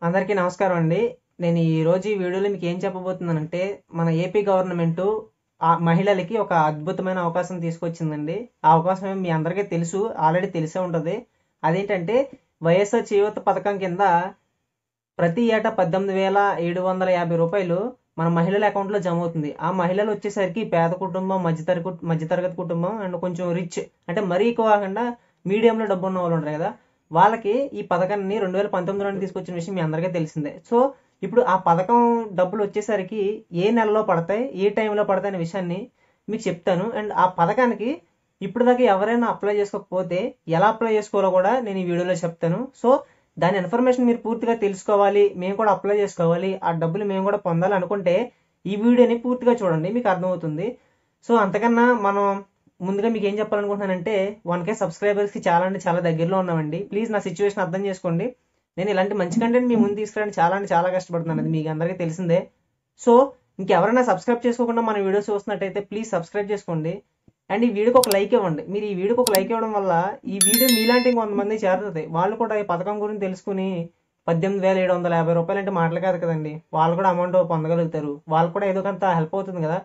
అందరికీ నమస్కారం అండి. నేను ఈరోజు ఈ వీడియోలో మీకు ఏం చెప్పబోతున్నానంటే, మన ఏపీ గవర్నమెంటు మహిళలకి ఒక అద్భుతమైన అవకాశం తీసుకొచ్చిందండి. ఆ అవకాశం మీ అందరికీ తెలుసు. ఆల్రెడీ తెలిసే ఉంటది. అదేంటంటే వైఎస్ఆర్ చేయూత పథకం కింద ప్రతి ఏటా 18,750 రూపాయలు మన మహిళల అకౌంట్లో జమ అవుతుంది. ఆ మహిళలు వచ్చేసరికి పేద కుటుంబం, మధ్యతరగతి కుటుంబం అండ్ కొంచెం రిచ్, అంటే మరీ ఎక్కువ కాకుండా మీడియంలో డబ్బు ఉన్న వాళ్ళు ఉంటారు కదా, వాళ్ళకి ఈ పథకాన్ని 2019లో తీసుకొచ్చిన విషయం మీ అందరికీ తెలిసిందే. సో ఇప్పుడు ఆ పథకం డబ్బులు వచ్చేసరికి ఏ నెలలో పడతాయి, ఏ టైంలో పడతాయి అనే విషయాన్ని మీకు చెప్తాను. అండ్ ఆ పథకానికి ఇప్పుడు దాకా ఎవరైనా అప్లై చేసుకోకపోతే ఎలా అప్లై చేసుకోవాలో కూడా నేను ఈ వీడియోలో చెప్తాను. సో దాని ఇన్ఫర్మేషన్ మీరు పూర్తిగా తెలుసుకోవాలి, మేము కూడా అప్లై చేసుకోవాలి, ఆ డబ్బులు మేము కూడా పొందాలి అనుకుంటే ఈ వీడియోని పూర్తిగా చూడండి, మీకు అర్థమవుతుంది. సో అంతకన్నా మనం ముందుగా మీకు ఏం చెప్పాలనుకుంటున్నానంటే 1K సబ్స్క్రైబర్స్కి చాలా అంటే చాలా దగ్గరలో ఉన్నామండి. ప్లీజ్ నా సిచ్యువేషన్ అర్థం చేసుకోండి. నేను ఇలాంటి మంచి కంటెంట్ మీ ముందు తీసుకురావడానికి చాలా అంటే చాలా కష్టపడుతున్నాను, అది మీకు అందరికీ తెలిసిందే. సో ఇంకెవరైనా సబ్స్క్రైబ్ చేసుకోకుండా మన వీడియోస్ చూస్తున్నట్టయితే ప్లీజ్ సబ్స్క్రైబ్ చేసుకోండి. అండ్ ఈ వీడియోకి ఒక లైక్ ఇవ్వండి. మీరు ఈ వీడియోకి ఒక లైక్ ఇవ్వడం వల్ల ఈ వీడియో మీలాంటి కొంతమంది చేరుతుంది. వాళ్ళు కూడా ఈ పథకం గురించి తెలుసుకుని 18,750 రూపాయలు అంటే మాటలు కాదు కదండి, వాళ్ళు కూడా అమౌంట్ పొందగలుగుతారు. వాళ్ళు కూడా ఏదో కొంత హెల్ప్ అవుతుంది కదా.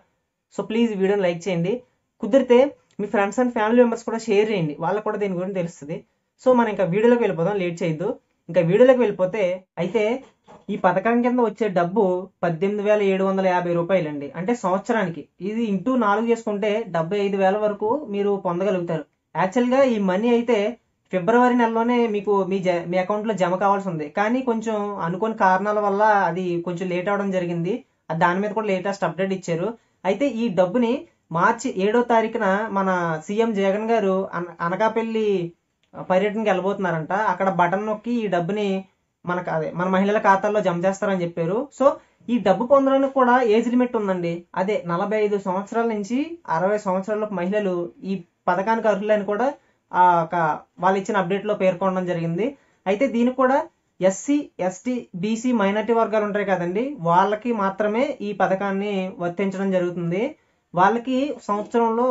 సో ప్లీజ్ ఈ వీడియోని లైక్ చేయండి. కుదిరితే మీ ఫ్రెండ్స్ అండ్ ఫ్యామిలీ మెంబర్స్ కూడా షేర్ చేయండి, వాళ్ళకు కూడా దీని గురించి తెలుస్తుంది. సో మనం ఇంకా వీడియోలోకి వెళ్ళిపోదాం, లేట్ చేయొద్దు. ఇంకా వీడియోలోకి వెళ్ళిపోతే అయితే ఈ పథకం కింద వచ్చే డబ్బు 18,750 రూపాయలండి. అంటే సంవత్సరానికి ఇది ఇంటూ 4 చేసుకుంటే 75,000 వరకు మీరు పొందగలుగుతారు. యాక్చువల్గా ఈ మనీ అయితే ఫిబ్రవరి నెలలోనే మీకు మీ అకౌంట్లో జమ కావాల్సి ఉంది. కానీ కొంచెం అనుకోని కారణాల వల్ల అది కొంచెం లేట్ అవడం జరిగింది. దాని మీద కూడా లేటెస్ట్ అప్డేట్ ఇచ్చారు. అయితే ఈ డబ్బుని మార్చి 7వ తారీఖున మన సీఎం జగన్ గారు అనకాపల్లి పర్యటనకి వెళ్ళబోతున్నారంట. అక్కడ బటన్ నొక్కి ఈ డబ్బుని మన మహిళల ఖాతాల్లో జమ చేస్తారని చెప్పారు. సో ఈ డబ్బు పొందడానికి కూడా ఏజ్ లిమిట్ ఉందండి. అదే 45 సంవత్సరాల నుంచి 60 సంవత్సరాల మహిళలు ఈ పథకానికి అర్హులని కూడా వాళ్ళు ఇచ్చిన అప్డేట్లో పేర్కొనడం జరిగింది. అయితే దీనికి కూడా ఎస్సీ, ఎస్టీ, బీసీ మైనార్టీ వర్గాలు ఉంటాయి కదండి, వాళ్ళకి మాత్రమే ఈ పథకాన్ని వర్తించడం జరుగుతుంది. వాళ్ళకి సంవత్సరంలో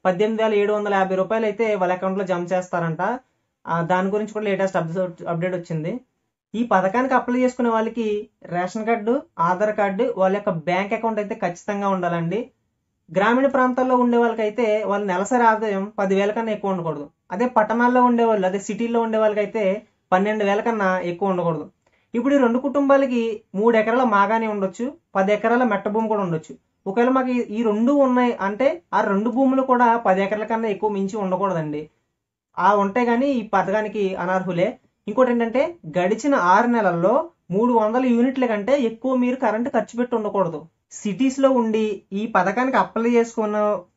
18,750 రూపాయలు అయితే వాళ్ళ అకౌంట్లో జమ చేస్తారంట. దాని గురించి కూడా లేటెస్ట్ అప్డేట్ వచ్చింది. ఈ పథకానికి అప్లై చేసుకునే వాళ్ళకి రేషన్ కార్డు, ఆధార్ కార్డు, వాళ్ళ యొక్క బ్యాంక్ అకౌంట్ అయితే ఖచ్చితంగా ఉండాలండి. గ్రామీణ ప్రాంతాల్లో ఉండే వాళ్ళకైతే వాళ్ళ నెలసరి ఆదాయం 10,000 కన్నా ఎక్కువ ఉండకూడదు. అదే పట్టణాల్లో ఉండేవాళ్ళు, అదే సిటీల్లో ఉండే వాళ్ళకైతే 12,000 కన్నా ఎక్కువ ఉండకూడదు. ఇప్పుడు ఈ 2 కుటుంబాలకి 3 ఎకరాల మాగానే ఉండొచ్చు, 10 ఎకరాల మెట్ట భూమి కూడా ఉండొచ్చు. ఒకవేళ మాకు ఈ 2 ఉన్నాయి అంటే ఆ 2 భూములు కూడా 10 ఎకరాల కన్నా ఎక్కువ మించి ఉండకూడదండి. ఉంటే గానీ ఈ పథకానికి అనర్హులే. ఇంకోటి ఏంటంటే గడిచిన 6 నెలల్లో 300 యూనిట్ల కంటే ఎక్కువ మీరు కరెంటు ఖర్చు పెట్టి ఉండకూడదు. సిటీస్ లో ఉండి ఈ పథకానికి అప్లై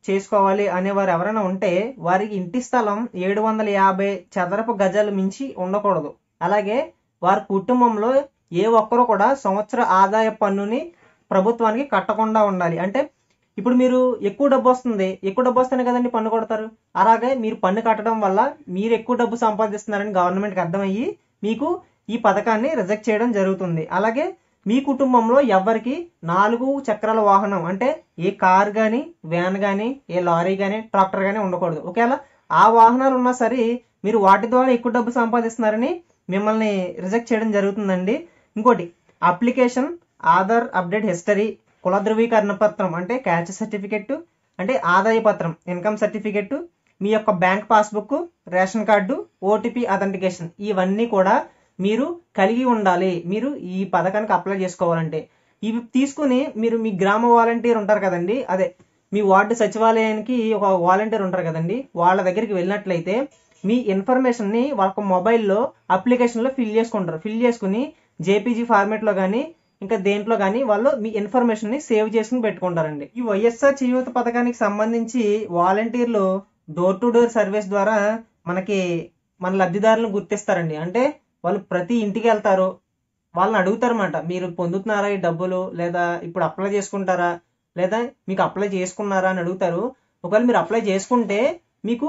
చేసుకోవాలి అనేవారు ఎవరైనా ఉంటే వారికి ఇంటి స్థలం 750 చదరపు గజాలు మించి ఉండకూడదు. అలాగే వారి కుటుంబంలో ఏ ఒక్కరు కూడా సంవత్సర ఆదాయ పన్నుని ప్రభుత్వానికి కట్టకుండా ఉండాలి. అంటే ఇప్పుడు మీరు ఎక్కువ డబ్బు వస్తేనే కదండి పన్ను కొడతారు. అలాగే మీరు పన్ను కట్టడం వల్ల మీరు ఎక్కువ డబ్బు సంపాదిస్తున్నారని గవర్నమెంట్కి అర్థమయ్యి మీకు ఈ పథకాన్ని రిజెక్ట్ చేయడం జరుగుతుంది. అలాగే మీ కుటుంబంలో ఎవరికి 4 చక్రాల వాహనం అంటే ఏ కార్ కానీ, వ్యాన్ కానీ, ఏ లారీ కానీ, ట్రాక్టర్ కానీ ఉండకూడదు. ఒకవేళ ఆ వాహనాలు ఉన్నా సరే మీరు వాటి ద్వారా ఎక్కువ డబ్బు సంపాదిస్తున్నారని మిమ్మల్ని రిజెక్ట్ చేయడం జరుగుతుందండి. ఇంకోటి అప్లికేషన్, ఆధార్ అప్డేట్ హిస్టరీ, కుల ధృవీకరణ పత్రం అంటే క్యాస్ట్ సర్టిఫికెట్, అంటే ఆదాయ పత్రం ఇన్కమ్ సర్టిఫికెట్, మీ యొక్క bank passbook, ration card, OTP authentication ఇవన్నీ కూడా మీరు కలిగి ఉండాలి మీరు ఈ పథకానికి అప్లై చేసుకోవాలంటే. ఇవి తీసుకుని మీరు మీ గ్రామ వాలంటీర్ ఉంటారు కదండి, అదే మీ వార్డు సచివాలయానికి ఒక వాలంటీర్ ఉంటారు కదండి, వాళ్ళ దగ్గరికి వెళ్ళినట్లయితే మీ ఇన్ఫర్మేషన్ని వాళ్ళ మొబైల్లో అప్లికేషన్లో ఫిల్ చేసుకుని జేపీజీ ఫార్మేట్లో కానీ ఇంకా దేంట్లో కానీ వాళ్ళు మీ ఇన్ఫర్మేషన్ ని సేవ్ చేసుకుని పెట్టుకుంటారండి. ఈ వైఎస్ఆర్ చేయూత పథకానికి సంబంధించి వాలంటీర్లు డోర్ టు డోర్ సర్వీస్ ద్వారా మన లబ్ధిదారులను గుర్తిస్తారండి. అంటే వాళ్ళు ప్రతి ఇంటికి వెళ్తారు, వాళ్ళని అడుగుతారన్నమాట, మీరు పొందుతున్నారా ఈ డబ్బులు, లేదా ఇప్పుడు అప్లై చేసుకుంటారా, లేదా మీకు అప్లై చేసుకున్నారా అని అడుగుతారు. ఒకవేళ మీరు అప్లై చేసుకుంటే మీకు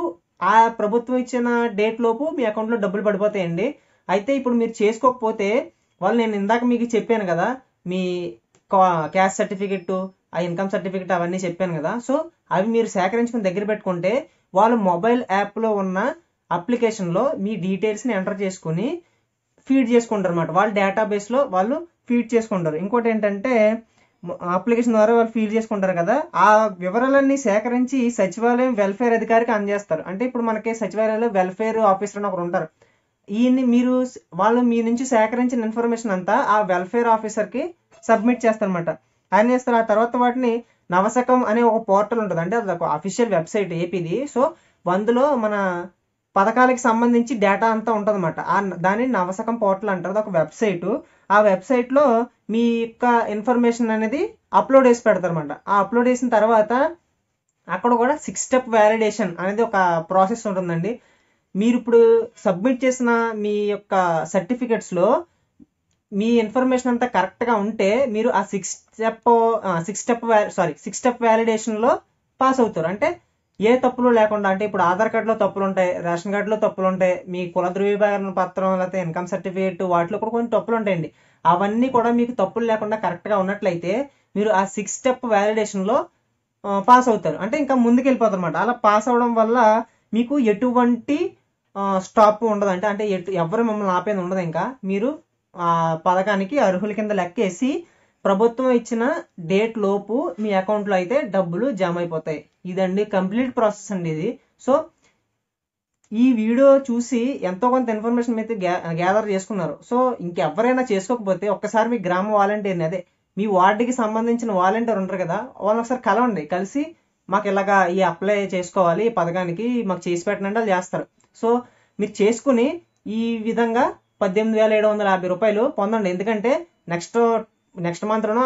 ఆ ప్రభుత్వం ఇచ్చిన డేట్ లోపు మీ అకౌంట్లో డబ్బులు పడిపోతాయండి. అయితే ఇప్పుడు మీరు చేసుకోకపోతే వాళ్ళు, నేను ఇందాక మీకు చెప్పాను కదా, మీ క్యాస్ట్ సర్టిఫికెట్, ఆ ఇన్కమ్ సర్టిఫికెట్ అవన్నీ చెప్పాను కదా, సో అవి మీరు సేకరించుకుని దగ్గర పెట్టుకుంటే వాళ్ళు మొబైల్ యాప్లో ఉన్న అప్లికేషన్లో మీ డీటెయిల్స్ని ఎంటర్ చేసుకుని ఫీడ్ చేసుకుంటారు అనమాట. వాళ్ళ డేటాబేస్లో వాళ్ళు ఫీడ్ చేసుకుంటారు. ఇంకోటి ఏంటంటే అప్లికేషన్ ద్వారా వాళ్ళు ఫీడ్ చేసుకుంటారు కదా, ఆ వివరాలన్నీ సేకరించి సచివాలయం వెల్ఫేర్ అధికారికి అందజేస్తారు. అంటే ఇప్పుడు మనకి సచివాలయంలో వెల్ఫేర్ ఆఫీసర్ అని ఒకరు ఉంటారు. ఈయన్ని వాళ్ళు మీ నుంచి సేకరించిన ఇన్ఫర్మేషన్ అంతా ఆ వెల్ఫేర్ ఆఫీసర్కి సబ్మిట్ చేస్తారనమాట. ఆయన చేస్తారు. ఆ తర్వాత వాటిని నవశకం అనే ఒక పోర్టల్ ఉంటుంది, అంటే అది ఒక అఫీషియల్ వెబ్సైట్ ఏపీది. సో అందులో మన పథకాలకి సంబంధించి డేటా అంతా ఉంటుంది అనమాట. దాన్ని నవశకం పోర్టల్ అంటారు. అది ఒక వెబ్సైట్. ఆ వెబ్సైట్లో మీ యొక్క ఇన్ఫర్మేషన్ అనేది అప్లోడ్ చేసి పెడతారు అనమాట. ఆ అప్లోడ్ చేసిన తర్వాత అక్కడ కూడా 6 స్టెప్ వ్యాలిడేషన్ అనేది ఒక ప్రాసెస్ ఉంటుందండి. మీరు ఇప్పుడు సబ్మిట్ చేసిన మీ యొక్క సర్టిఫికెట్స్లో మీ ఇన్ఫర్మేషన్ అంతా కరెక్ట్గా ఉంటే మీరు ఆ 6 స్టెప్ వ్యాలిడేషన్లో పాస్ అవుతారు. అంటే ఏ తప్పులు లేకుండా, అంటే ఇప్పుడు ఆధార్ కార్డులో తప్పులు ఉంటాయి, రేషన్ కార్డులో తప్పులు ఉంటాయి, మీ కుల ధృవీకరణ పత్రం లేకపోతే ఇన్కమ్ సర్టిఫికేట్ వాటిలో కూడా కొన్ని తప్పులు ఉంటాయండి. అవన్నీ కూడా మీకు తప్పులు లేకుండా కరెక్ట్గా ఉన్నట్లయితే మీరు ఆ 6 స్టెప్ వ్యాలిడేషన్లో పాస్ అవుతారు. అంటే ఇంకా ముందుకు వెళ్ళిపోతారు అనమాట. అలా పాస్ అవడం వల్ల మీకు ఎటువంటి స్టాప్ ఉండదు. అంటే ఎవరు మిమ్మల్ని ఆపేది ఉండదు. ఇంకా మీరు ఆ పథకానికి అర్హుల కింద లెక్కేసి ప్రభుత్వం ఇచ్చిన డేట్ లోపు మీ అకౌంట్లో అయితే డబ్బులు జమ అయిపోతాయి. ఇదండి కంప్లీట్ ప్రాసెస్ అండి ఇది. సో ఈ వీడియో చూసి ఎంతో కొంత ఇన్ఫర్మేషన్ అయితే గ్యాదర్ చేసుకున్నారు. సో ఇంకెవరైనా చేసుకోకపోతే ఒక్కసారి మీ గ్రామ వాలంటీర్ని, అదే మీ వార్డుకి సంబంధించిన వాలంటీర్ ఉంటారు కదా, వాళ్ళని ఒకసారి కలవండి. కలిసి మాకు ఇలాగా ఈ అప్లై చేసుకోవాలి ఈ పథకానికి, మాకు చేసి పెట్టండి వాళ్ళు చేస్తారు. సో మీరు చేసుకుని ఈ విధంగా 18,750 రూపాయలు పొందండి. ఎందుకంటే నెక్స్ట్ మంత్లోనో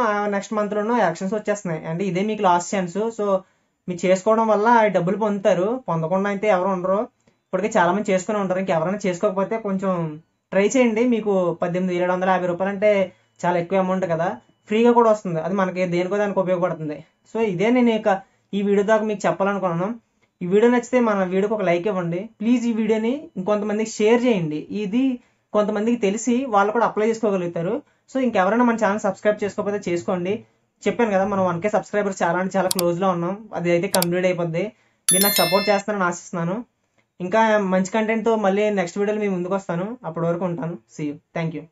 ఎలక్షన్స్ వచ్చేస్తున్నాయి. అంటే ఇదే మీకు లాస్ట్ ఛాన్స్. సో మీరు చేసుకోవడం వల్ల డబ్బులు పొందుతారు. పొందకుండా అయితే ఎవరు ఉండరు. ఇప్పటికే చాలా మంది చేసుకుని ఉంటారు. ఇంకెవరైనా చేసుకోకపోతే కొంచెం ట్రై చేయండి. మీకు 18,750 రూపాయలు అంటే చాలా ఎక్కువ అమౌంట్ కదా, ఫ్రీగా కూడా వస్తుంది. అది మనకి దేనికో దానికి ఉపయోగపడుతుంది. సో ఇదే నేను ఈ వీడియో దాకా మీకు చెప్పాలనుకున్నాను. ఈ వీడియో నచ్చితే మన వీడియోకి ఒక లైక్ ఇవ్వండి ప్లీజ్. ఈ వీడియోని ఇంకొంతమందికి షేర్ చేయండి. ఇది కొంతమందికి తెలిసి వాళ్ళు కూడా అప్లై చేసుకోగలుగుతారు. సో ఇంకెవరైనా మన ఛానల్ సబ్స్క్రైబ్ చేసుకోకపోతే చేసుకోండి. చెప్పాను కదా, మనం 1K సబ్స్క్రైబర్స్ చాలా అంటే చాలా క్లోజ్లో ఉన్నాం. అది అయితే కంప్లీట్ అయిపోద్ది. మీరు నాకు సపోర్ట్ చేస్తారని ఆశిస్తున్నాను. ఇంకా మంచి కంటెంట్తో మళ్ళీ నెక్స్ట్ వీడియోలో మీ ముందుకు వస్తాను. అప్పటి వరకు ఉంటాను. See you. Thank you.